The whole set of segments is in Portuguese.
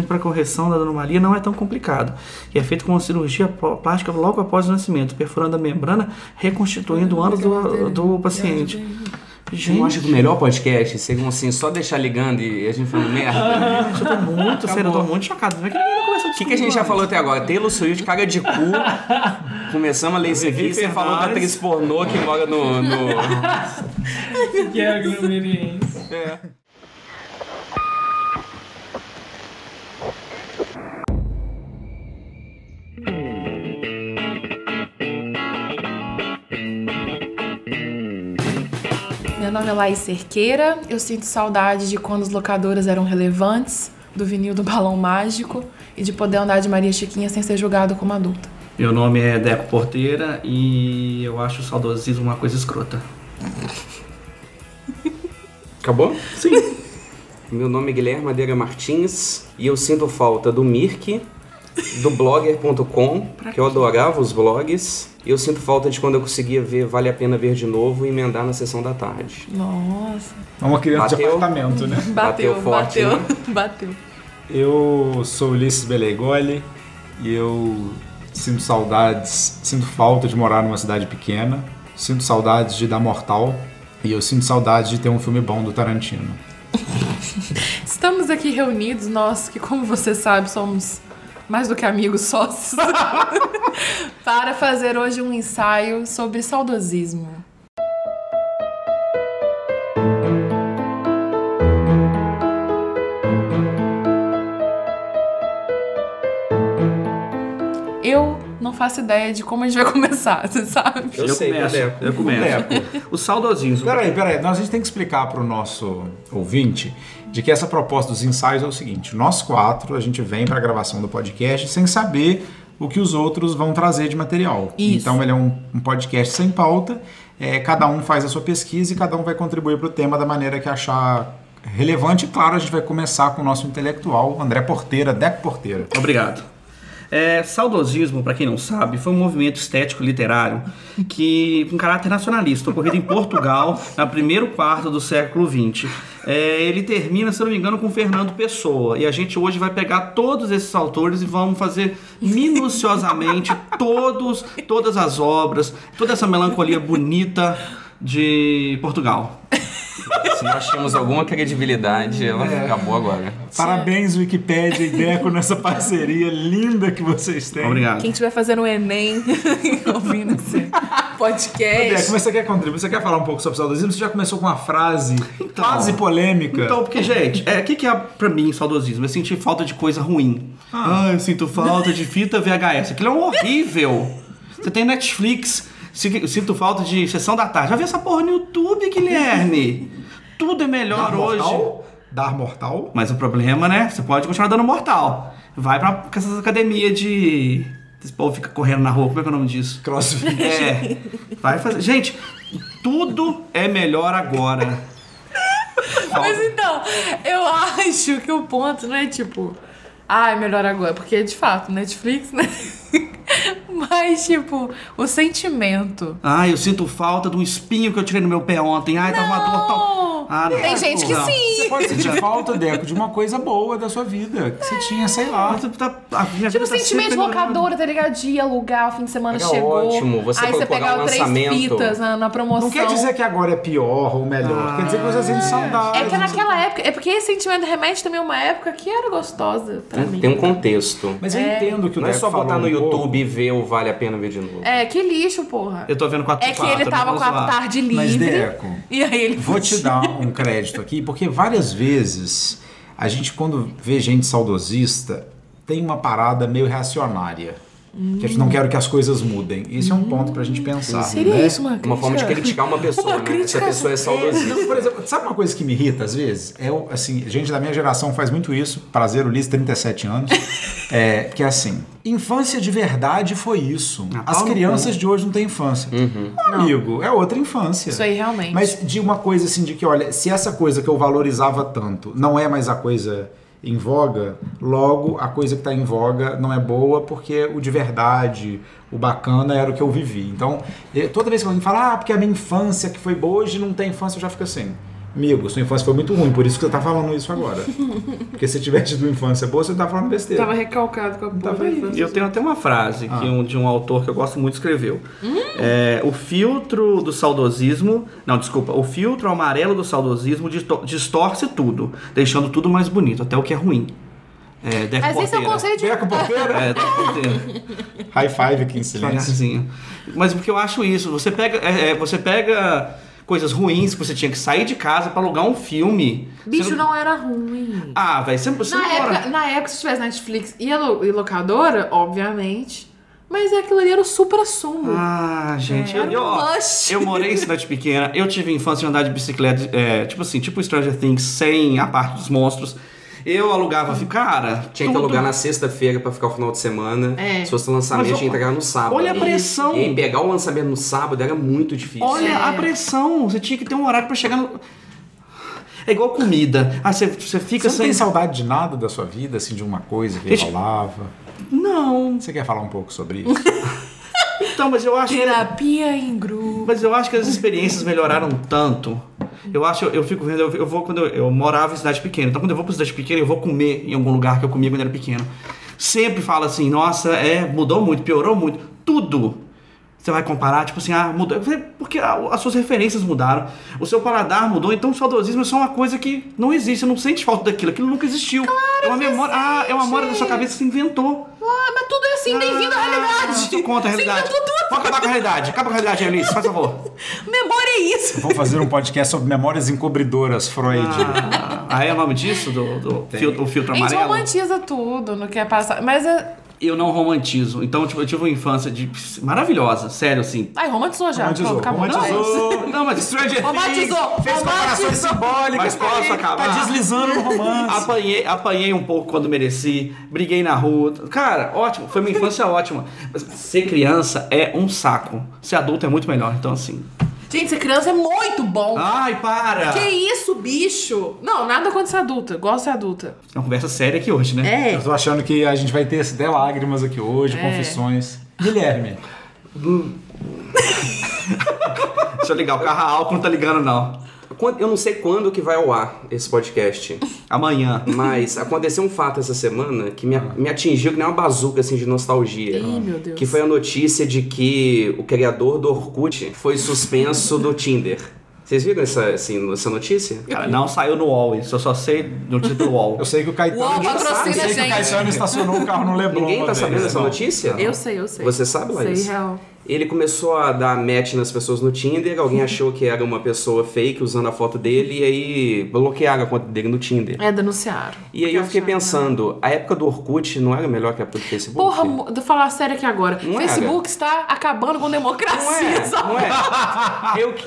Para correção da anomalia não é tão complicado e é feito com uma cirurgia plástica logo após o nascimento, perfurando a membrana, reconstituindo o ânus do paciente. Gente, eu acho que o melhor podcast seria assim, só deixar ligando e a gente falando merda. Eu tô muito chocado. O que a gente já falou até agora? Taylor Swift, caga de cu. Começamos a ler isso aqui. Você falou da atriz pornô que mora no... Que é aglomeriense. É. Meu nome é Laís Cerqueira, eu sinto saudade de quando as locadoras eram relevantes, do vinil do Balão Mágico e de poder andar de Maria Chiquinha sem ser julgado como adulta. Meu nome é Deco Porteira e eu acho o saudosismo uma coisa escrota. Acabou? Sim. Meu nome é Guilherme Madeira Martins e eu sinto falta do Mirk, do blogger.com, que eu adorava os blogs. E eu sinto falta de quando eu conseguia ver Vale a Pena Ver de Novo e emendar na sessão da tarde. Nossa. É uma criança de apartamento, né? Bateu forte, né? Bateu. Eu sou Ulisses Beleigoli e eu sinto falta de morar numa cidade pequena, sinto saudades de dar Mortal e eu sinto saudades de ter um filme bom do Tarantino. Estamos aqui reunidos, nós que, como você sabe, somos mais do que amigos, sócios, para fazer hoje um ensaio sobre saudosismo. Eu não faço ideia de como a gente vai começar, você sabe? Eu começo. O saudosismo. Peraí, a gente tem que explicar para o nosso ouvinte de que essa proposta dos ensaios é o seguinte: nós quatro, a gente vem para a gravação do podcast sem saber o que os outros vão trazer de material. Isso. Então ele é um podcast sem pauta, cada um faz a sua pesquisa e cada um vai contribuir para o tema da maneira que achar relevante. E claro, a gente vai começar com o nosso intelectual, André Porteira, Deco Porteira. Obrigado. Saudosismo, para quem não sabe, foi um movimento estético literário com caráter nacionalista, ocorrido em Portugal no primeiro quarto do século XX. Ele termina, se não me engano, com Fernando Pessoa. E a gente hoje vai pegar todos esses autores e vamos fazer minuciosamente todas as obras, toda essa melancolia bonita de Portugal. Se nós tínhamos alguma credibilidade, ela acabou agora. Parabéns, Wikipédia e Deco, nessa parceria linda que vocês têm. Obrigado. Quem estiver fazendo o Enem ouvindo esse podcast. Deco, mas você quer contribuir? Você quer falar um pouco sobre saudosismo? Você já começou com uma frase quase polêmica. Então, porque, gente, o que é pra mim saudosismo? É sentir falta de coisa ruim. Eu sinto falta de fita VHS. Aquilo é horrível. Você tem Netflix, sinto falta de sessão da tarde. Já viu essa porra no YouTube, Guilherme? Tudo é melhor hoje. Dar mortal? Mas o problema, né? Você pode continuar dando mortal. Vai pra essas academias de... Esse povo fica correndo na rua. Como é que é o nome disso? CrossFit. Vai fazer... Gente, tudo é melhor agora. Mas então, eu acho que o ponto não é tipo... é melhor agora. Porque, de fato, Netflix, né? Mas, tipo, o sentimento. Eu sinto falta de um espinho que eu tirei no meu pé ontem. Tava uma dor tão... Tem gente que sim. Você pode sentir falta, Deco, de uma coisa boa da sua vida. Que você tinha, sei lá. Tipo, sentimento de locadora, tá ligado? De alugar, o fim de semana chegou. Ótimo, você aí você pegava 3 fitas na promoção. Não quer dizer que agora é pior ou melhor. Quer dizer que você sente saudade. É que naquela época... É porque esse sentimento remete também a uma época que era gostosa pra mim. Tem um contexto. Mas eu entendo que o Não é Deco só botar no YouTube pouco. e ver o Vale a Pena Ver de Novo. Que lixo, porra. Eu tô vendo 4x4. É que ele tava com a tarde livre. Mas, Deco, e aí ele vou te dar um crédito aqui, porque várias vezes a gente, quando vê gente saudosista, tem uma parada meio reacionária. Que a gente não quer que as coisas mudem. Esse é um ponto pra gente pensar. Seria né? isso, Uma forma de criticar uma pessoa, né? Se a pessoa é saudosista. Por exemplo, sabe uma coisa que me irrita às vezes? Assim, gente da minha geração faz muito isso. Prazer, Ulisses, 37 anos. Que é assim, infância de verdade foi isso. As crianças de hoje não têm infância. Amigo, é outra infância. Isso aí, realmente. Mas de uma coisa assim, de que, olha, se essa coisa que eu valorizava tanto não é mais a coisa em voga, logo a coisa que está em voga não é boa, porque o de verdade, o bacana era o que eu vivi. Então, toda vez que alguém fala, porque a minha infância que foi boa, hoje não tem infância, eu já fico assim. amigo, sua infância foi muito ruim, por isso que você tá falando isso agora. Porque se tiver tido uma infância boa, você tá falando besteira. Tava recalcado com a porra da infância. Eu tenho até uma frase de um autor que eu gosto muito escreveu. O filtro do saudosismo... Não, desculpa. O filtro amarelo do saudosismo distorce tudo, deixando tudo mais bonito, até o que é ruim. Deco Mas esse é o conceito de... Deco Porteira? Deco Porteira. High five aqui em silêncio. Devagarzinho. Mas porque eu acho isso, você pega coisas ruins que você tinha que sair de casa pra alugar um filme. Bicho, não era ruim. Ah, velho, você Na época, se tivesse Netflix e locadora, obviamente. Mas aquilo ali era o supra-sumo. Ah, gente, Era um must. eu morei em cidade pequena, eu tive infância de andar de bicicleta, tipo Stranger Things, sem a parte dos monstros. Eu alugava, cara... Tinha que alugar na sexta-feira pra ficar o final de semana. Se fosse lançamento, tinha que entregar no sábado. Olha a pressão. E pegar o lançamento no sábado era muito difícil. Olha a pressão. Você tinha que ter um horário pra chegar no... É igual comida. Você fica Você não tem saudade de nada da sua vida, assim, de uma coisa que rolava? Não. Você quer falar um pouco sobre isso? Então, mas eu acho... Terapia em grupo. Mas eu acho que as experiências melhoraram tanto. Eu fico vendo, eu vou quando eu morava em cidade pequena. Então quando eu vou pra cidade pequena, eu vou comer em algum lugar que eu comia quando era pequeno. Sempre fala assim, nossa, mudou muito, piorou muito. Tudo. Você vai comparar, tipo assim, mudou. Porque as suas referências mudaram. O seu paladar mudou, então o saudosismo é só uma coisa que não existe. Você não sente falta daquilo, aquilo nunca existiu. Claro, é uma memória. É uma memória da sua cabeça que você inventou. Mas tudo é assim, bem-vindo à realidade. Tu conta a realidade. Vamos acabar com a realidade. Acaba com a realidade, Eunice, faz favor. Memória é isso. Vamos fazer um podcast sobre memórias encobridoras, Freud. É o nome disso? Do filtro A gente amarelo? romantiza tudo, não quer passar. Mas eu não romantizo. Então, tipo, eu tive uma infância maravilhosa, sério, assim. Ai, romantizou já. Romantizou, Pronto, acabou. romantizou. Não, mas Stranger Romantizou. Fez comparações simbólicas. Mas posso acabar? Tá deslizando no romance. Apanhei um pouco quando mereci, briguei na rua. Cara, ótimo, foi uma infância ótima. Mas ser criança é um saco. Ser adulto é muito melhor, então assim... Gente, ser criança é muito bom. Ai, para! Que isso, bicho? Não, nada contra ser adulta. Gosto de ser adulta. É uma conversa séria aqui hoje, né? Eu tô achando que a gente vai ter até lágrimas aqui hoje, confissões. Guilherme. Deixa eu ligar, o carro a álcool não tá ligando, não. Eu não sei quando que vai ao ar esse podcast. Amanhã. Mas aconteceu um fato essa semana que me atingiu que nem uma bazuca assim, de nostalgia. Ih, meu Deus. Que foi a notícia de que o criador do Orkut foi suspenso do Tinder. Vocês viram essa notícia? Cara, não saiu no UOL, isso eu só sei notícia do UOL. Eu sei que o Caetano... Uau, patrocina Eu sei que o gente. Caetano estacionou um carro no Leblon. Ninguém tá sabendo dessa notícia? Eu sei. Você sabe, Laís? Sei, real. Ele começou a dar match nas pessoas no Tinder, alguém achou que era uma pessoa fake usando a foto dele e aí bloquearam a conta dele no Tinder. Denunciaram. E aí eu fiquei pensando, a época do Orkut não era melhor que a época do Facebook? Porra, vou falar sério aqui agora. Não Facebook está acabando com a democracia. Não é?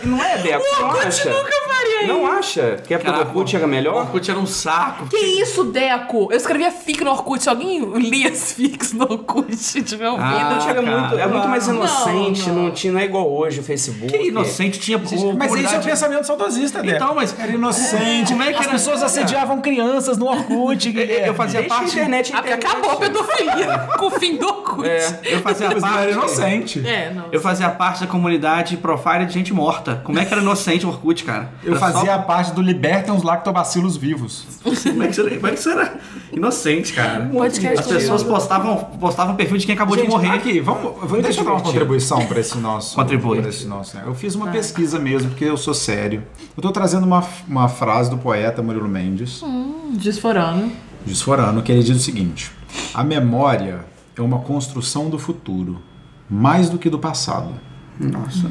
Não é, Beco? Você não acha? Nunca faria isso. Não acha que a época do Orkut era melhor? O Orkut era um saco. Que isso, Deco? Eu escrevia fic no Orkut. Se alguém lia as fics no Orkut, se tiver ouvindo. É muito mais inocente, Não. Não é igual hoje o Facebook. Que inocente, tinha... Mas esse é o pensamento saudosista, Deco. Então, mas... Era inocente. Como é que As era? pessoas assediavam crianças no Orkut, Guilherme. Eu fazia Deixa parte... a internet. Porque acabou a pedofilia com o fim do Orkut. Eu fazia Mas não era parte... inocente. Não. Eu fazia parte da comunidade profile de gente morta. Como é que era inocente o Orkut, cara? Eu Era fazia parte do Libertem os Lactobacilos Vivos. Como é que você era inocente, cara? Podcast As pessoas postavam perfil de quem acabou de morrer. Aqui, deixa eu dar uma contribuição para esse nosso... Contribui. pra esse nosso, né? Eu fiz uma pesquisa mesmo, porque eu sou sério. Eu tô trazendo uma frase do poeta Murilo Mendes, Desforano, que ele diz o seguinte: a memória é uma construção do futuro, mais do que do passado. Nossa.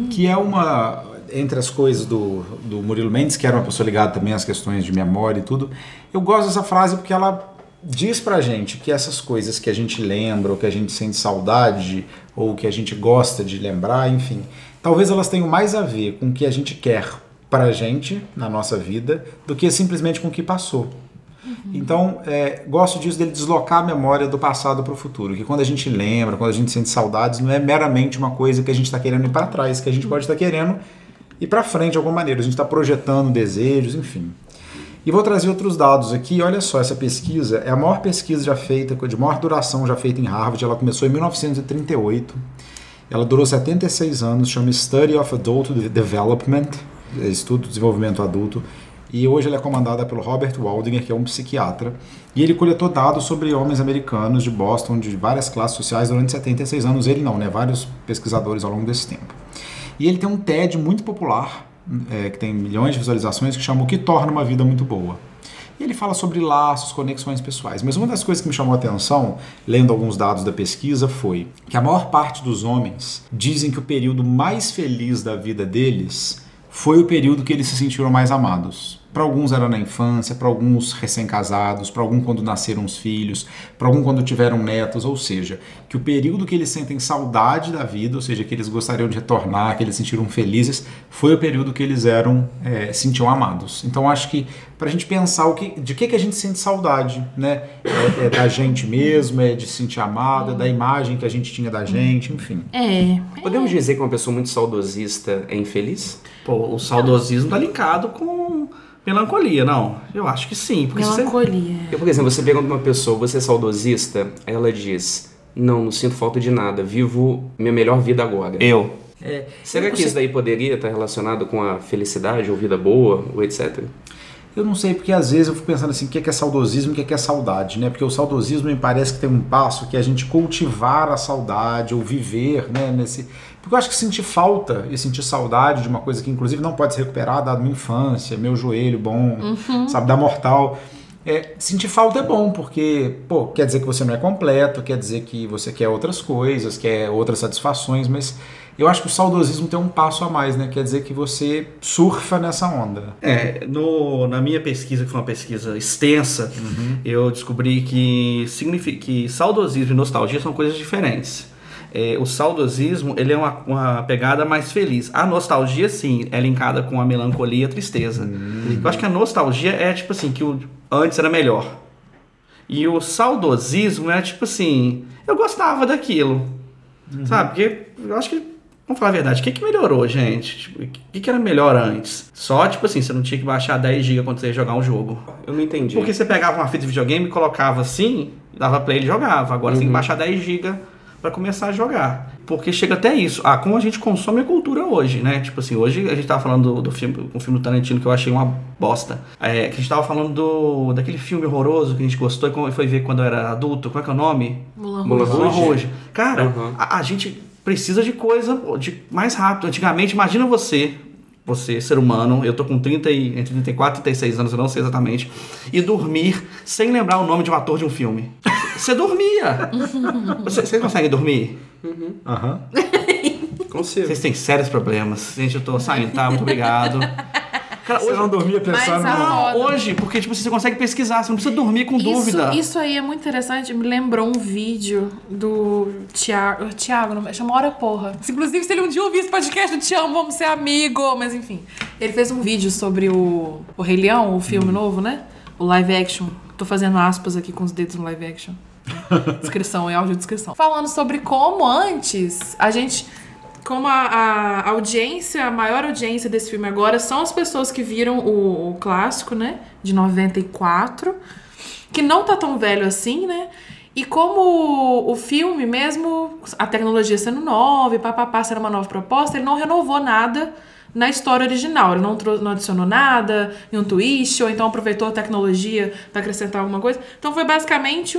Que é uma... Entre as coisas do Murilo Mendes, que era uma pessoa ligada também às questões de memória e tudo, eu gosto dessa frase porque ela diz pra gente que essas coisas que a gente lembra, ou que a gente sente saudade, ou que a gente gosta de lembrar, enfim, talvez elas tenham mais a ver com o que a gente quer pra gente, na nossa vida, do que simplesmente com o que passou. Então, gosto disso, dele deslocar a memória do passado para o futuro, que quando a gente lembra, quando a gente sente saudades, não é meramente uma coisa que a gente está querendo ir para trás, que a gente pode estar querendo ir para frente de alguma maneira, a gente está projetando desejos, enfim. E vou trazer outros dados aqui. Olha só, essa pesquisa é a maior pesquisa já feita, de maior duração já feita em Harvard. Ela começou em 1938. Ela durou 76 anos, chama Study of Adult Development. estudo de desenvolvimento adulto, e hoje ela é comandada pelo Robert Waldinger, que é um psiquiatra, e ele coletou dados sobre homens americanos de Boston, de várias classes sociais, durante 76 anos. Ele não, né? Vários pesquisadores ao longo desse tempo. E ele tem um TED muito popular, que tem milhões de visualizações, que chama O que torna uma vida muito boa. E ele fala sobre laços, conexões pessoais. Mas uma das coisas que me chamou a atenção, lendo alguns dados da pesquisa, foi que a maior parte dos homens dizem que o período mais feliz da vida deles foi o período que eles se sentiram mais amados. Para alguns era na infância, para alguns recém-casados, para alguns quando nasceram os filhos, para alguns quando tiveram netos, ou seja, que o período que eles sentem saudade da vida, ou seja, que eles gostariam de retornar, que eles se sentiram felizes, foi o período que eles sentiam amados. Então acho que para a gente pensar de que a gente sente saudade, né? É da gente mesmo, é de se sentir amado, é da imagem que a gente tinha da gente, enfim. Podemos dizer que uma pessoa muito saudosista é infeliz? Pô, o saudosismo tá linkado com melancolia, não? Eu acho que sim. Porque melancolia. Por exemplo, você pergunta uma pessoa, você é saudosista? Aí ela diz, não sinto falta de nada, vivo minha melhor vida agora. Será que isso daí poderia estar relacionado com a felicidade, ou vida boa, ou etc.? Eu não sei, porque às vezes eu fico pensando assim, o que é saudosismo e o que é saudade, né? Porque o saudosismo me parece que tem um passo que é a gente cultivar a saudade, ou viver, né, Porque eu acho que sentir falta e sentir saudade de uma coisa que inclusive não pode ser recuperada, dado minha infância, meu joelho bom, sabe, da mortal. Sentir falta é bom, porque, quer dizer que você não é completo, quer dizer que você quer outras coisas, quer outras satisfações, mas eu acho que o saudosismo tem um passo a mais, né? Quer dizer que você surfa nessa onda. Na minha pesquisa, que foi uma pesquisa extensa, eu descobri que saudosismo e nostalgia são coisas diferentes. O saudosismo, ele é uma pegada mais feliz. A nostalgia, sim, é linkada com a melancolia e a tristeza. Eu acho que a nostalgia é tipo assim, que antes era melhor. E o saudosismo é tipo assim, eu gostava daquilo. Sabe? Porque eu acho que, vamos falar a verdade, o que melhorou, gente? Tipo, o que era melhor antes? Só, tipo assim, você não tinha que baixar 10 GB quando você ia jogar um jogo. Eu não entendi. Porque você pegava uma fita de videogame, colocava assim, dava play e jogava. Agora você tem que baixar 10 GB para começar a jogar. Porque chega até isso. Como a gente consome a cultura hoje, né? Tipo assim, hoje a gente tava falando do filme, um filme do Tarantino que eu achei uma bosta. Que a gente tava falando daquele filme horroroso que a gente gostou e foi ver quando era adulto. Como é que é o nome? Moulin Rouge. Cara, a gente precisa de coisa mais rápido. Antigamente, imagina você, ser humano, eu tô com entre 34 e 36 anos, eu não sei exatamente, e dormir sem lembrar o nome de um ator de um filme. Você dormia. Vocês conseguem dormir? Consigo. Vocês têm sérios problemas. Gente, eu tô saindo, tá? Muito obrigado. Cara, você não dormia pensando hoje, porque tipo, você consegue pesquisar, você não precisa dormir com dúvida. Isso aí é muito interessante, me lembrou um vídeo do Thiago, chama Hora Porra. Inclusive, se ele um dia ouvir esse podcast, eu te amo, vamos ser amigo. Mas enfim, ele fez um vídeo sobre o Rei Leão, o filme novo, né? O live action. Tô fazendo aspas aqui com os dedos no live action. Descrição, é audiodescrição. Falando sobre como antes como a audiência, a maior audiência desse filme agora são as pessoas que viram o clássico, né, de 94, que não tá tão velho assim, né, e como o filme, mesmo a tecnologia sendo nova e sendo uma nova proposta, ele não renovou nada na história original, ele não adicionou nada, um twist, ou então aproveitou a tecnologia para acrescentar alguma coisa, então foi basicamente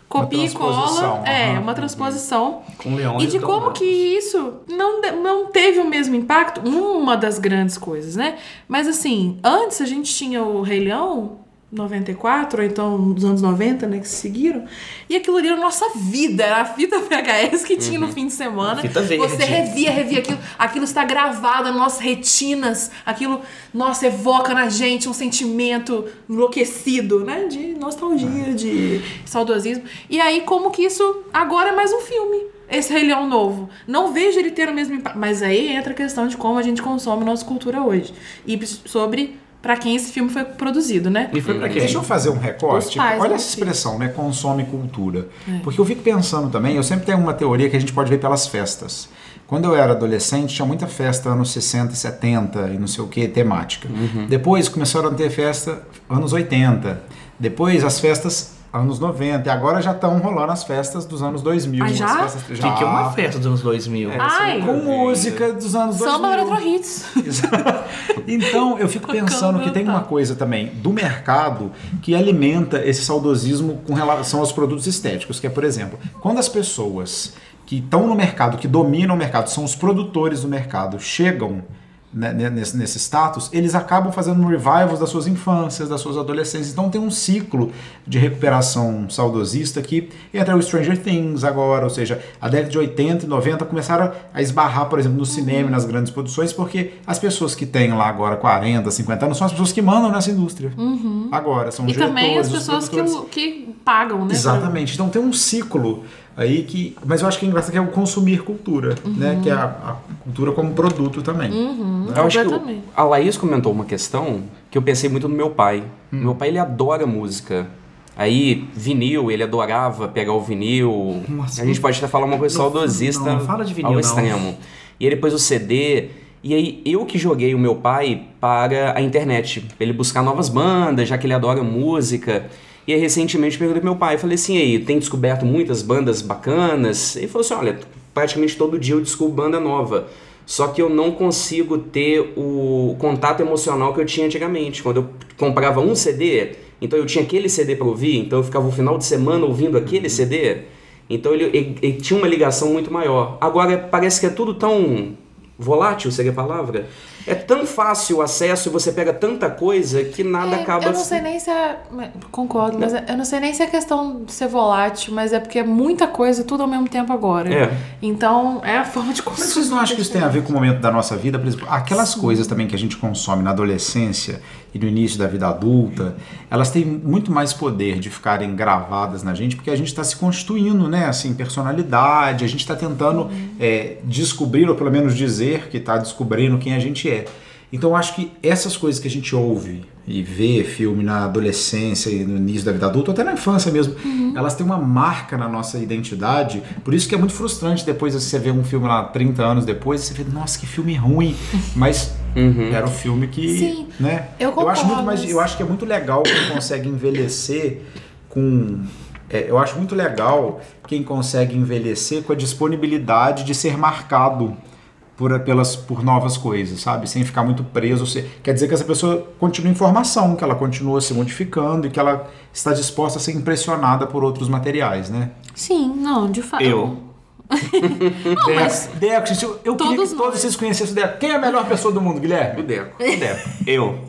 copia e cola, uma transposição. Com leões e de como que isso não teve o mesmo impacto, uma das grandes coisas, né? Mas assim, antes a gente tinha o Rei Leão, 94, ou então nos anos 90, né, que se seguiram, e aquilo ali era a nossa vida, era a fita VHS que tinha no fim de semana. Fita verde. Você revia aquilo está gravado nas nossas retinas, aquilo, nossa, evoca na gente um sentimento enlouquecido, né, de nostalgia, de saudosismo. E aí, como que isso agora é mais um filme, esse Rei Leão novo. Não vejo ele ter o mesmo impacto, mas aí entra a questão de como a gente consome nossa cultura hoje. E sobre pra quem esse filme foi produzido, né? E foi pra quem? Deixa eu fazer um recorte. Olha essa expressão, né? Consome cultura. Porque eu fico pensando também, eu sempre tenho uma teoria que a gente pode ver pelas festas. Quando eu era adolescente, tinha muita festa anos 60 e 70 e não sei o que, temática. Depois começaram a ter festa anos 80. Depois as festas anos 90, e agora já estão rolando as festas dos anos 2000. Já? As festas, O que é uma festa dos anos 2000? Com música dos anos 2000. Samba Electro Hits. Então, eu fico pensando que tem uma coisa também do mercado que alimenta esse saudosismo com relação aos produtos estéticos, que é, por exemplo, quando as pessoas que estão no mercado, que dominam o mercado, são os produtores do mercado, chegam nesse status, eles acabam fazendo revivals das suas infâncias, das suas adolescências. Então tem um ciclo de recuperação saudosista que entra o Stranger Things agora, ou seja, a década de 80 e 90 começaram a esbarrar, por exemplo, no cinema e nas grandes produções, porque as pessoas que têm lá agora 40, 50 anos são as pessoas que mandam nessa indústria. Agora, são os diretores, também as os pessoas produtores. que pagam, né? Exatamente. Então tem um ciclo aí que... Mas eu acho que é engraçado que é o consumir cultura, né? Que é a cultura como produto também. Eu acho que a Laís comentou uma questão que eu pensei muito no meu pai. Meu pai, ele adora música. Aí, vinil, ele adorava pegar o vinil. Nossa, a gente pode até falar uma coisa saudosista não fala de vinil, ao extremo. E ele pôs o CD... E aí, eu que joguei o meu pai para a internet, pra ele buscar novas bandas, já que ele adora música. E aí, recentemente, eu perguntei pro meu pai, falei assim, aí, tem descoberto muitas bandas bacanas? Ele falou assim, olha, praticamente todo dia eu descubro banda nova. Só que eu não consigo ter o contato emocional que eu tinha antigamente. Quando eu comprava um CD, então eu tinha aquele CD para ouvir, então eu ficava o final de semana ouvindo aquele CD. Então ele tinha uma ligação muito maior. Agora, parece que é tudo tão... volátil seria a palavra? É tão fácil o acesso e você pega tanta coisa que nada acaba... Eu não sei nem se é... Concordo, mas eu não sei nem se é questão de ser volátil, mas é porque é muita coisa, tudo ao mesmo tempo agora. Então, é a forma de consumir. Mas vocês não acham que isso tem a ver com o momento da nossa vida? Por exemplo, aquelas coisas também que a gente consome na adolescência e no início da vida adulta, elas têm muito mais poder de ficarem gravadas na gente, porque a gente está se constituindo, né? Assim, personalidade, a gente está tentando descobrir, ou pelo menos dizer que está descobrindo quem a gente é. Então eu acho que essas coisas que a gente ouve e vê filme na adolescência e no início da vida adulta, até na infância mesmo, elas têm uma marca na nossa identidade. Por isso que é muito frustrante depois você ver um filme lá 30 anos depois e você vê, nossa, que filme ruim. Mas era um filme que... Sim, né? eu concordo. Eu acho que é muito legal quem consegue envelhecer com... eu acho muito legal quem consegue envelhecer com a disponibilidade de ser marcado por novas coisas, sabe? Sem ficar muito preso. Quer dizer que essa pessoa continua em formação, que ela continua se modificando e que ela está disposta a ser impressionada por outros materiais, né? Sim, não, de fato. Deco, eu queria que todos vocês conhecessem o Deco. Quem é a melhor pessoa do mundo, Guilherme? O Deco. Eu.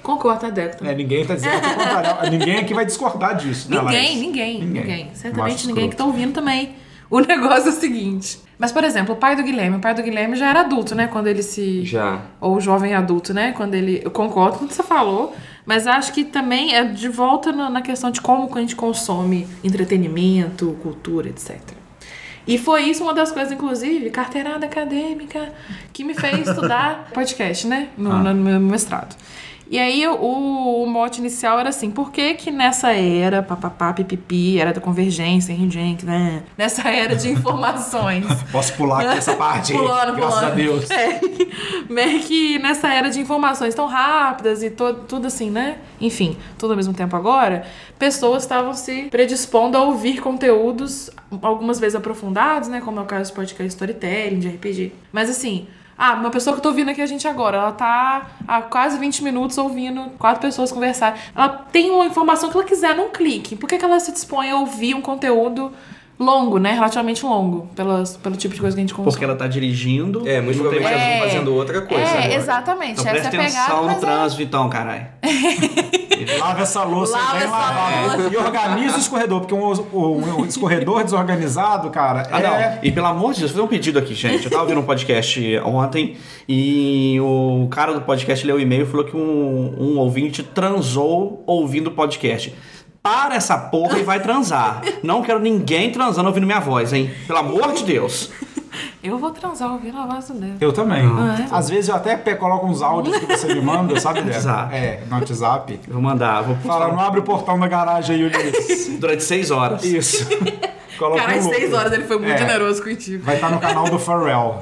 Concordo, a Deco também. Ninguém tá dizendo que contrário. Ninguém aqui vai discordar disso, né, Laís? Ninguém. Certamente ninguém que tá ouvindo também. O negócio é o seguinte. Mas, por exemplo, o pai do Guilherme já era adulto, né? Quando ele se... Já. Ou jovem adulto, né? Quando ele... Eu concordo com o que você falou, mas acho que também é de volta na questão de como a gente consome entretenimento, cultura, etc. E foi isso uma das coisas, inclusive, carteirada acadêmica, que me fez estudar podcast, né? No meu mestrado. E aí o mote inicial era assim, por que nessa era, papapá, pipipi, era da convergência, Henry Jenkins, né? Nessa era de informações... Posso pular aqui essa parte? Graças a Deus. Que nessa era de informações tão rápidas e tudo assim, né? Enfim, tudo ao mesmo tempo agora, pessoas estavam se predispondo a ouvir conteúdos algumas vezes aprofundados, né? Como é o caso do podcast Storytelling, de RPG. Mas assim... uma pessoa que eu tô ouvindo aqui a gente agora, ela tá há quase 20 minutos ouvindo 4 pessoas conversar. Ela tem uma informação que ela quiser num clique. Por que ela se dispõe a ouvir um conteúdo longo, né? Relativamente longo, pelo tipo de coisa que a gente consome. Porque ela tá dirigindo. Muito provavelmente ela tá fazendo outra coisa agora. Exatamente. Então presta atenção no trânsito, então, caralho. Lava essa louça bem lavada. E organiza o escorredor, porque um escorredor desorganizado, cara, não. E pelo amor de Deus, vou fazer um pedido aqui, gente. Eu tava ouvindo um podcast ontem e o cara do podcast leu o e-mail e falou que um ouvinte transou ouvindo o podcast. Para essa porra e vai transar. Não quero ninguém transando ouvindo minha voz, hein? Pelo amor de Deus. Eu vou transar ouvindo a voz dele. Eu também. Às vezes eu até coloco uns áudios que você me manda, sabe, Débora? No WhatsApp. Vou mandar. Fala, não abre o portão da garagem aí, Ulisses. Durante 6 horas. Isso. Cara, às 6 horas ele foi muito generoso contigo. Vai estar no canal do Pharrell.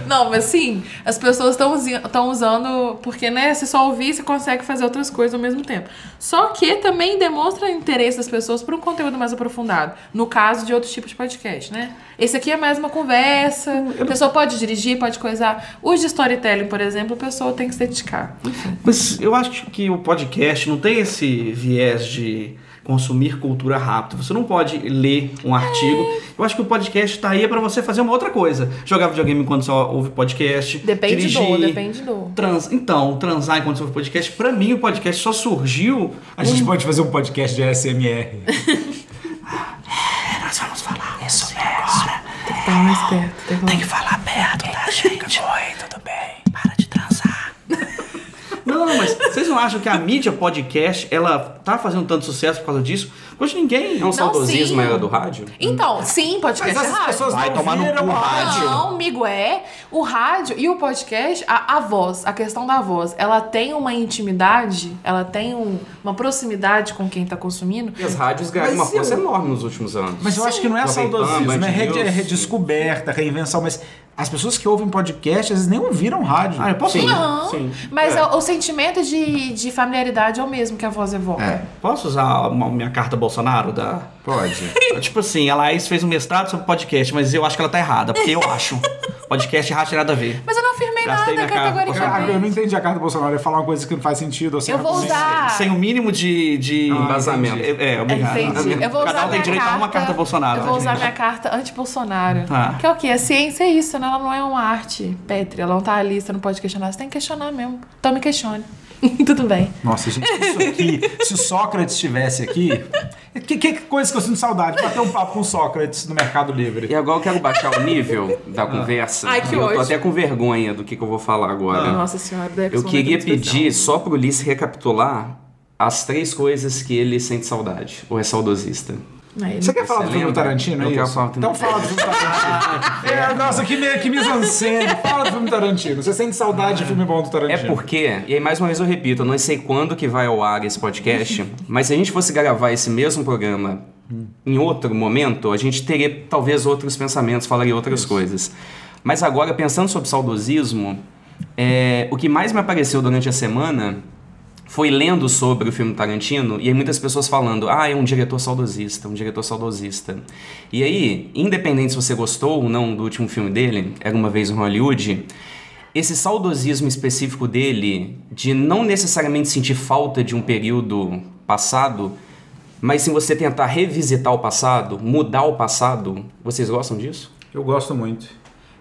Não, mas sim, as pessoas estão usando, porque, né, se só ouvir, você consegue fazer outras coisas ao mesmo tempo. Só que também demonstra interesse das pessoas por um conteúdo mais aprofundado. No caso de outros tipos de podcast, né? Esse aqui é mais uma conversa, a pessoa pode dirigir, pode coisar. Os de storytelling, por exemplo, a pessoa tem que se dedicar. Mas eu acho que o podcast não tem esse viés de consumir cultura rápido. Você não pode ler um artigo. Eu acho que o podcast tá aí pra você fazer uma outra coisa. Jogar videogame enquanto você ouve podcast. Depende dirigir, do. Então, transar enquanto você ouve podcast. Pra mim, o podcast só surgiu... A gente pode fazer um podcast de ASMR. Nós vamos falar isso agora. Tem que estar mais perto. Tem que falar perto da gente. Oi, tudo bem? Para de transar. Não, mas vocês não acham que a mídia podcast, ela tá fazendo tanto sucesso por causa disso? Hoje ninguém... É um saudosismo era do rádio? Então, sim, podcast Mas é essas rádio. pessoas Vai não tomar no viram cu, rádio. Não, amigo, o rádio e o podcast, a voz, a questão da voz, ela tem uma intimidade, ela tem uma proximidade com quem tá consumindo. E as rádios ganharam uma força enorme nos últimos anos. Mas eu acho que não é Jovem Pan, saudosismo, Band é News. redescoberta, reinvenção, mas as pessoas que ouvem podcast, às vezes nem ouviram rádio. Ah, eu posso... Sim. Não, Sim. mas o sentimento de familiaridade é o mesmo que a voz evoca. Posso usar minha carta Bolsonaro da... Pode. Tipo assim, a Laís fez um mestrado sobre podcast, mas eu acho que ela tá errada, porque eu acho. Podcast e rádio tem nada a ver. Mas eu não afirmei Gastei nada minha carta Eu não categoricamente. entendi a carta do Bolsonaro. Ele ia falar uma coisa que não faz sentido. Assim, Eu vou usar... Sem o mínimo de embasamento. Obrigado. Entendi. Eu vou usar Cada um tem minha direito a uma carta Bolsonaro. Eu vou tá, usar gente? minha carta anti-Bolsonaro. Tá. Que é o quê? A ciência é isso, né? Ela não é uma arte pétrea. Ela não tá ali, você não pode questionar. Você tem que questionar mesmo. Então me questione. Tudo bem. Nossa, gente, isso aqui, se o Sócrates estivesse aqui... Que coisa que eu sinto saudade, bater um papo com o Sócrates no Mercado Livre. E agora eu quero baixar o nível da conversa. Ai, que eu tô ódio. até com vergonha do que eu vou falar agora. Nossa senhora, deve Eu ser uma queria grande expressão. pedir só pro Ulisses recapitular as 3 coisas que ele sente saudade, ou é saudosista. Aí, Você quer falar do Você filme do lembra? Tarantino, é Eu quero isso? falar do filme Então fala do filme do Tarantino. Nossa, que mise-en-scène. Fala do filme do Tarantino. Você sente saudade de filme bom do É Tarantino? porque, e aí mais uma vez eu repito, eu não sei quando que vai ao ar esse podcast, mas se a gente fosse gravar esse mesmo programa em outro momento, a gente teria talvez outros pensamentos, falaria outras coisas. Mas agora, pensando sobre saudosismo, o que mais me apareceu durante a semana foi lendo sobre o filme Tarantino, e aí muitas pessoas falando, é um diretor saudosista, um diretor saudosista. E aí, independente se você gostou ou não do último filme dele, Era Uma Vez em Hollywood, esse saudosismo específico dele, de não necessariamente sentir falta de um período passado, mas sim você tentar revisitar o passado, mudar o passado, vocês gostam disso? Eu gosto muito.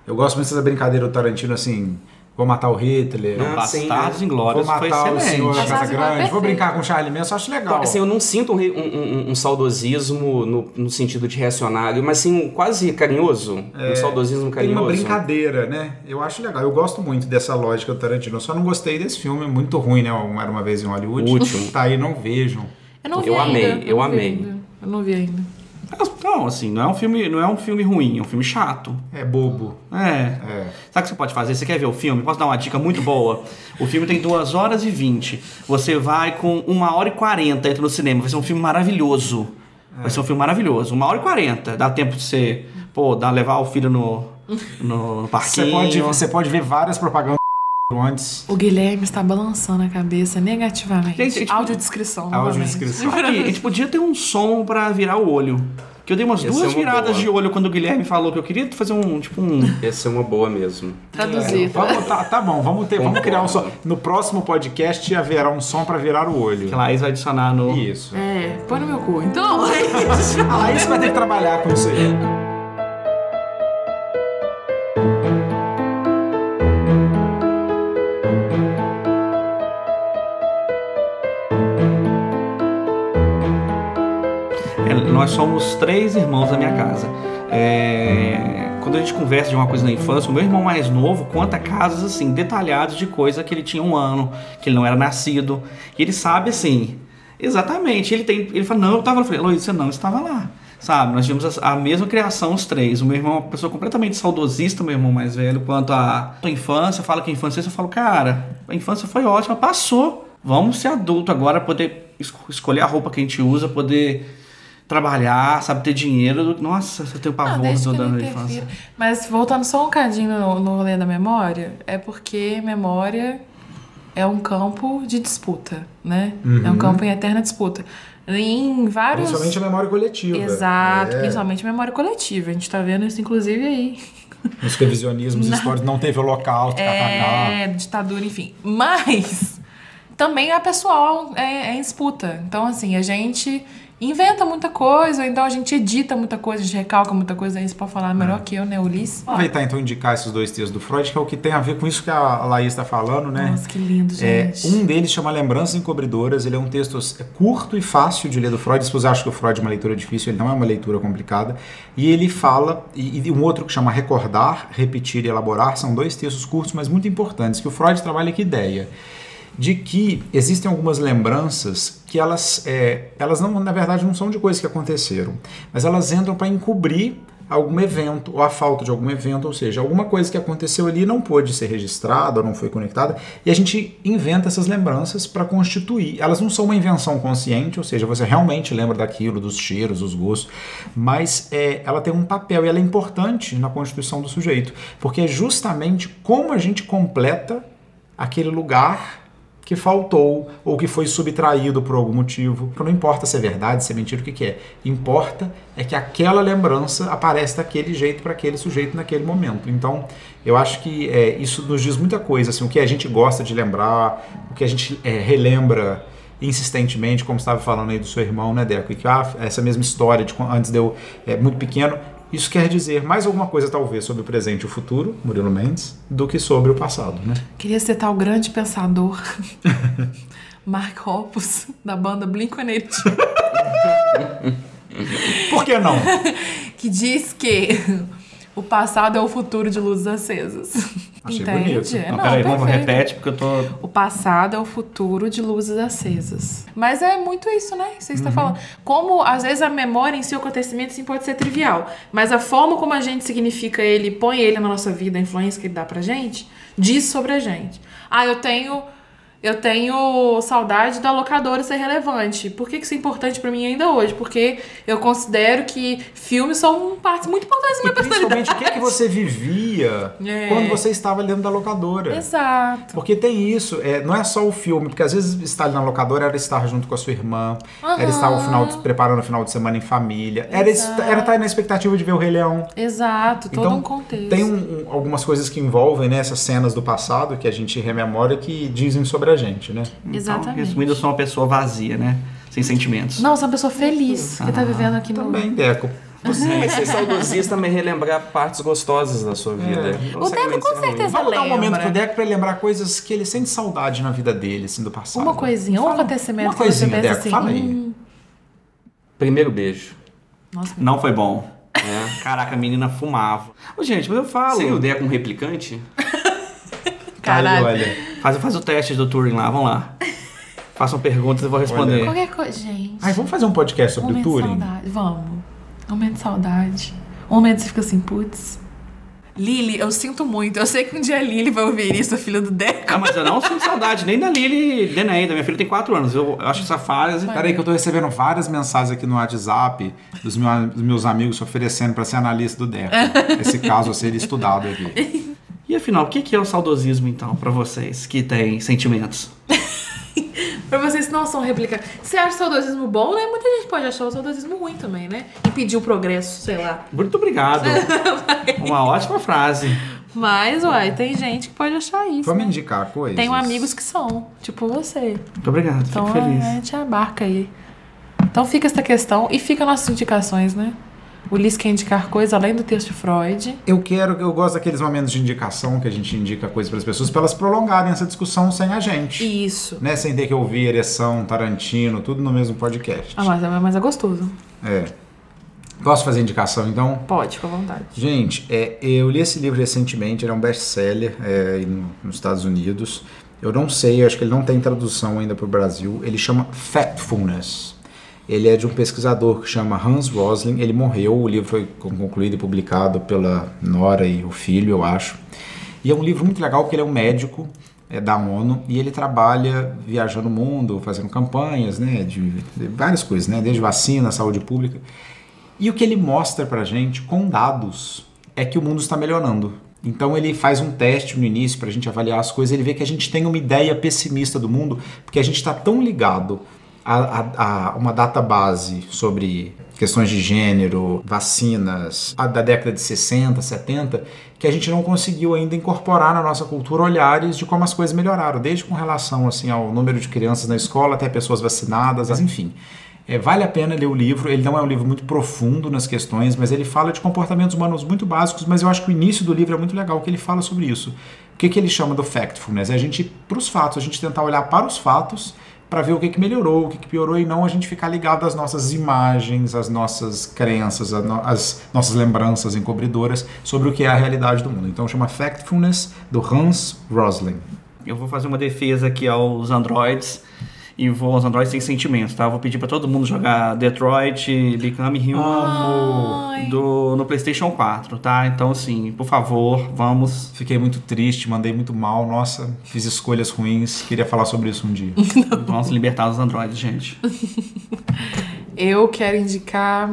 Eu gosto muito dessa brincadeira do Tarantino, assim... Vou matar o Hitler. Bastardos sim, Inglórios Vou foi matar o senhor da excelente. Casa Bastardos Inglórios Grande. Vou perfeito. brincar com o Charlie Manson. Eu acho legal. Assim, eu não sinto um saudosismo no sentido de reacionário, mas sim quase carinhoso, um saudosismo Tem carinhoso. uma brincadeira, né? Eu acho legal. Eu gosto muito dessa lógica do Tarantino. Eu só não gostei desse filme. É muito ruim, né? Era Uma Vez em Hollywood. O último. Tá aí, não vejam. Eu não vi Eu ainda. amei, eu não vi amei. ainda. Eu não vi ainda. Não, assim, não é um filme ruim, é um filme chato. É bobo. Sabe o que você pode fazer? Você quer ver o filme? Posso dar uma dica muito boa? O filme tem 2h20. Você vai com 1h40, entra no cinema. Vai ser um filme maravilhoso. Vai ser um filme maravilhoso. 1h40. Dá tempo de você, levar o filho no parquinho. Você pode ver várias propagandas antes. O Guilherme está balançando a cabeça negativamente. Gente, Audiodescrição. Audiodescrição. Aqui, a gente podia ter um som pra virar o olho. Que eu dei umas Essa é duas uma viradas boa. de olho quando o Guilherme falou que eu queria fazer um. Essa é uma boa mesmo. Traduzir. Tá bom, vamos criar um som. No próximo podcast haverá um som pra virar o olho. Que a Laís vai adicionar no. Isso. Põe no meu cu. Então, A Laís vai ter que trabalhar com isso aí. Nós somos 3 irmãos na minha casa. Quando a gente conversa de uma coisa na infância, o meu irmão mais novo conta casos assim, detalhados de coisa que ele tinha 1 ano, que ele não era nascido. E ele sabe assim, exatamente. Ele fala, não, eu tava lá. Eu falei, Luiz, você não estava lá. Sabe, nós tivemos a mesma criação, os 3. O meu irmão é uma pessoa completamente saudosista, meu irmão mais velho, quanto à infância. Fala que a infância, eu falo, cara, a infância foi ótima, passou. Vamos ser adulto agora, poder escolher a roupa que a gente usa, poder trabalhar, sabe ter dinheiro. Nossa, eu tenho pavor da infância. Mas voltando só um bocadinho no rolê da memória, é porque memória é um campo de disputa, né? É um campo em eterna disputa. Em vários... Principalmente a memória coletiva. Exato, principalmente a memória coletiva. A gente tá vendo isso, inclusive, aí. Nos revisionismos históricos não teve holocausto, ditadura, enfim. Mas também a pessoal é em disputa. Então, assim, a gente inventa muita coisa, ou então a gente edita muita coisa, a gente recalca muita coisa, aí você pode falar melhor que eu, né, Ulisses? Aproveitar então indicar esses 2 textos do Freud, que é o que tem a ver com isso que a Laís está falando, né? Nossa, que lindo, gente. Um deles chama Lembranças Encobridoras, ele é um texto curto e fácil de ler do Freud, as pessoas acham que o Freud é uma leitura difícil, ele não é uma leitura complicada, e ele fala, e um outro que chama Recordar, Repetir e Elaborar, são 2 textos curtos, mas muito importantes, que o Freud trabalha que ideia de que existem algumas lembranças que elas não, na verdade, não são de coisas que aconteceram, mas elas entram para encobrir algum evento, ou a falta de algum evento, ou seja, alguma coisa que aconteceu ali não pôde ser registrada, ou não foi conectada, e a gente inventa essas lembranças para constituir. Elas não são uma invenção consciente, ou seja, você realmente lembra daquilo, dos cheiros, dos gostos, mas ela tem um papel, e ela é importante na constituição do sujeito, porque é justamente como a gente completa aquele lugar que faltou ou que foi subtraído por algum motivo. Não importa se é verdade, se é mentira, o que é. Importa é que aquela lembrança aparece daquele jeito para aquele sujeito naquele momento. Então, eu acho que isso nos diz muita coisa, assim, o que a gente gosta de lembrar, o que a gente relembra insistentemente, como você estava falando aí do seu irmão, né, Deco? E que essa mesma história de antes de eu muito pequeno, isso quer dizer mais alguma coisa, talvez, sobre o presente e o futuro, Murilo Mendes, do que sobre o passado, né? Queria citar o grande pensador Mark Hoppus, da banda Blink-182. Por que não? Que diz que o passado é o futuro de luzes acesas. Achei Entende? bonito. Não, peraí, vamos repete, porque eu tô... O passado é o futuro de luzes acesas. Mas é muito isso, né? Você está falando. Como, às vezes, a memória em si, o acontecimento, sim, pode ser trivial. Mas a forma como a gente significa ele, põe ele na nossa vida, a influência que ele dá pra gente, diz sobre a gente. Eu tenho saudade da locadora ser relevante. Por que isso é importante pra mim ainda hoje? Porque eu considero que filmes são partes muito importantes da minha personalidade. Principalmente o que você vivia quando você estava dentro da locadora. Exato. Porque tem isso, não é só o filme, porque às vezes estar ali na locadora era estar junto com a sua irmã, era estar preparando o final de semana em família, era estar na expectativa de ver o Rei Leão. Exato, todo então, um contexto. Tem algumas coisas que envolvem, né, essas cenas do passado que a gente rememora que dizem sobre a gente, né? Exatamente. Então, resumindo, eu sou uma pessoa vazia, né? Sem sentimentos. Não, sou uma pessoa feliz que tá vivendo aqui no... Também, Deco. Mas ser saudosista também relembrar partes gostosas da sua vida. O Deco com certeza Vamos dar um lembra. momento pro Deco pra ele lembrar coisas que ele sente saudade na vida dele, assim, do passado. Uma coisinha, um acontecimento uma coisinha, que você pensa Deco, assim... fala aí. Primeiro beijo. Nossa, Não foi bom. Caraca, a menina fumava. Ô, gente, mas eu falo. Seria o Deco um replicante? caralho. Olha, Faz o teste do Turing lá, vamos lá. Façam perguntas e eu vou responder. Qualquer coisa, gente. vamos fazer um podcast sobre o Momento de Turing? saudade, vamos. Momento de saudade. Um momento você fica assim, putz... Lili, eu sinto muito. Eu sei que um dia a Lili vai ouvir isso, a filha do Deco. Ah, mas eu não sinto saudade nem da Lili, nem da Neida. Minha filha tem 4 anos. Eu acho essa fase... Peraí que eu tô recebendo várias mensagens aqui no WhatsApp dos meus amigos se oferecendo para ser analista do Deco. Esse caso a ser estudado aqui. E afinal, o que é o saudosismo, então, pra vocês que têm sentimentos? Pra vocês que não são replicantes. Você acha o saudosismo bom, né? Muita gente pode achar o saudosismo ruim também, né? Impedir o progresso, sei lá. Muito obrigado. Uma ótima frase. Mas, uai, tem gente que pode achar isso. Vamos né? indicar coisas. Tenho amigos que são, tipo você. Muito obrigado, Então fico feliz. a gente abarca aí. Então fica essa questão e fica nossas indicações, né? O Ulisses quer indicar coisa além do texto de Freud. Eu gosto daqueles momentos de indicação que a gente indica coisas para as pessoas para elas prolongarem essa discussão sem a gente. Isso. Né? Sem ter que ouvir ereção, Tarantino, tudo no mesmo podcast. Ah, mas é gostoso. Posso fazer indicação, então? Pode, fica à vontade. Gente, eu li esse livro recentemente, ele é um best-seller nos Estados Unidos. Eu não sei, eu acho que ele não tem tradução ainda para o Brasil. Ele chama Factfulness. Ele é de um pesquisador que chama Hans Rosling. Ele morreu, o livro foi concluído e publicado pela nora e o filho, eu acho. E é um livro muito legal porque ele é um médico da ONU, e ele trabalha viajando o mundo, fazendo campanhas, né, de várias coisas, né, desde vacina, saúde pública. E o que ele mostra pra gente, com dados, é que o mundo está melhorando. Então ele faz um teste no início pra gente avaliar as coisas, ele vê que a gente tem uma ideia pessimista do mundo, porque a gente está tão ligado a uma database sobre questões de gênero, vacinas, da década de 60, 70, que a gente não conseguiu ainda incorporar na nossa cultura olhares de como as coisas melhoraram, desde com relação assim, ao número de crianças na escola até pessoas vacinadas, enfim. Vale a pena ler o livro, ele não é um livro muito profundo nas questões, mas ele fala de comportamentos humanos muito básicos, mas eu acho que o início do livro é muito legal, que ele fala sobre isso. O que ele chama do factfulness? É a gente, para os fatos, a gente tentar olhar para os fatos para ver o que melhorou, o que piorou, e não a gente ficar ligado às nossas imagens, às nossas crenças, às nossas lembranças encobridoras sobre o que é a realidade do mundo. Então chama Factfulness, do Hans Rosling. Eu vou fazer uma defesa aqui aos androids, e aos androids sem sentimentos, tá? Eu vou pedir pra todo mundo jogar Detroit Become Human no PlayStation 4, tá? Então, assim, por favor, vamos. Fiquei muito triste, mandei muito mal, nossa, fiz escolhas ruins, queria falar sobre isso um dia. Vamos libertar os androids, gente. Eu quero indicar,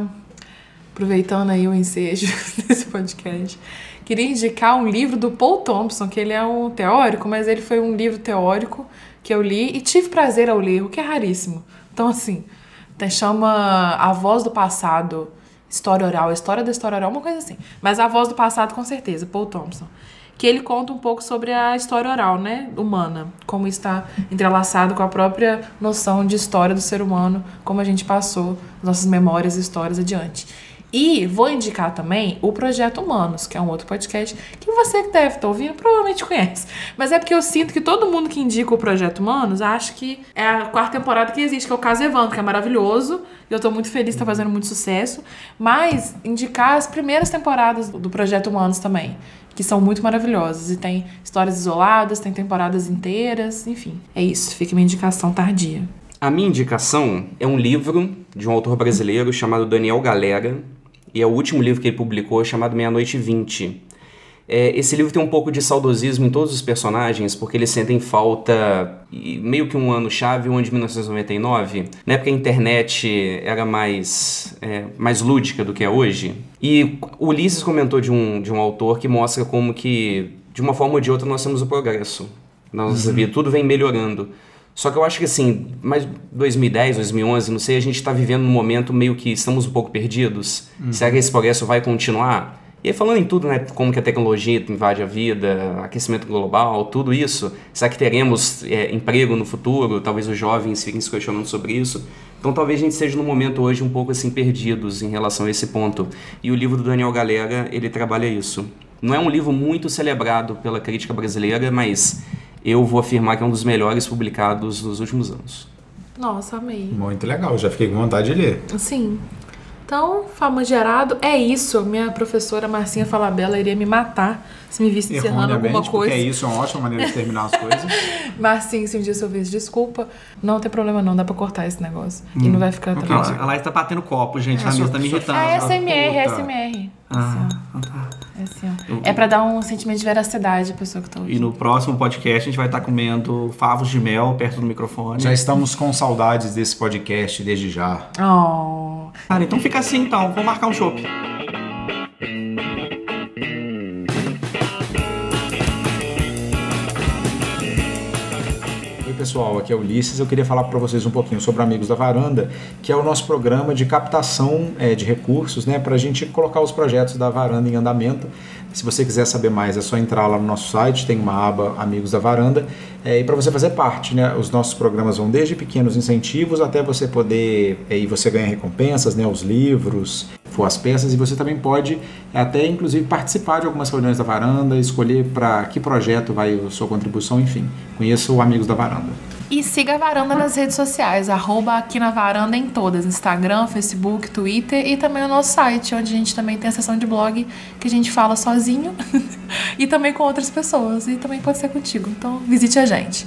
aproveitando aí o ensejo desse podcast, queria indicar um livro do Paul Thompson, que ele é um teórico, mas ele foi um livro teórico que eu li e tive prazer ao ler, o que é raríssimo. Então, assim, chama A Voz do Passado, História Oral, a História da História Oral, uma coisa assim. Mas A Voz do Passado, com certeza, Paul Thompson. Que ele conta um pouco sobre a história oral, né, humana, como está entrelaçado com a própria noção de história do ser humano, como a gente passou nossas memórias e histórias adiante. E vou indicar também o Projeto Humanos, que é um outro podcast que você que deve estar ouvindo provavelmente conhece. Mas é porque eu sinto que todo mundo que indica o Projeto Humanos acha que é a 4ª temporada que existe, que é o Caso Evandro, que é maravilhoso. E eu tô muito feliz, tá fazendo muito sucesso. Mas indicar as primeiras temporadas do Projeto Humanos também, que são muito maravilhosas. E tem histórias isoladas, tem temporadas inteiras, enfim. É isso, fica minha indicação tardia. A minha indicação é um livro de um autor brasileiro chamado Daniel Galera, e é o último livro que ele publicou, chamado Meia-Noite e 20. Esse livro tem um pouco de saudosismo em todos os personagens, porque eles sentem falta, meio que um ano-chave, o ano de 1999, né? Porque a internet era mais lúdica do que é hoje. E o Ulisses comentou de um autor que mostra como que, de uma forma ou de outra, nós temos o progresso na nossa vida, tudo vem melhorando. Só que eu acho que assim, mais 2010, 2011, não sei, a gente tá vivendo num momento meio que estamos um pouco perdidos. Será que esse progresso vai continuar? E aí falando em tudo, né, como que a tecnologia invade a vida, aquecimento global, tudo isso, será que teremos emprego no futuro? Talvez os jovens fiquem se questionando sobre isso. Então talvez a gente esteja num momento hoje um pouco assim perdidos em relação a esse ponto. E o livro do Daniel Galera, ele trabalha isso. Não é um livro muito celebrado pela crítica brasileira, mas eu vou afirmar que é um dos melhores publicados nos últimos anos. Nossa, amei. Muito legal, já fiquei com vontade de ler. Sim. Então, famigerado, é isso. Minha professora Marcinha Falabella iria me matar se me visse encerrando alguma coisa. Porque isso é uma ótima maneira de terminar as coisas. Marcinha, se um dia eu ouvisse, desculpa, não tem problema não, dá pra cortar esse negócio. E não vai ficar também. A Laís tá batendo copo, gente, na mesa, tá me irritando. É SMR. Tá. É assim, ó. É pra dar um sentimento de veracidade à pessoa que tá ouvindo. E no próximo podcast a gente vai estar comendo favos de mel perto do microfone. Já estamos com saudades desse podcast desde já. Oh. Cara, então fica assim então, vou marcar um chopp. Oi pessoal, aqui é o Ulisses. Eu queria falar para vocês um pouquinho sobre Amigos da Varanda, que é o nosso programa de captação de recursos, né, para a gente colocar os projetos da Varanda em andamento. Se você quiser saber mais, é só entrar lá no nosso site, tem uma aba Amigos da Varanda, e para você fazer parte, né, os nossos programas vão desde pequenos incentivos até você poder, e você ganha recompensas, né, os livros, as peças, e você também pode até inclusive participar de algumas reuniões da Varanda, escolher para que projeto vai a sua contribuição, enfim. Conheça o Amigos da Varanda. E siga a Varanda nas redes sociais, @aqui na varanda em todas, Instagram, Facebook, Twitter e também o nosso site, onde a gente também tem a seção de blog que a gente fala sozinho e também com outras pessoas, e também pode ser contigo, então visite a gente.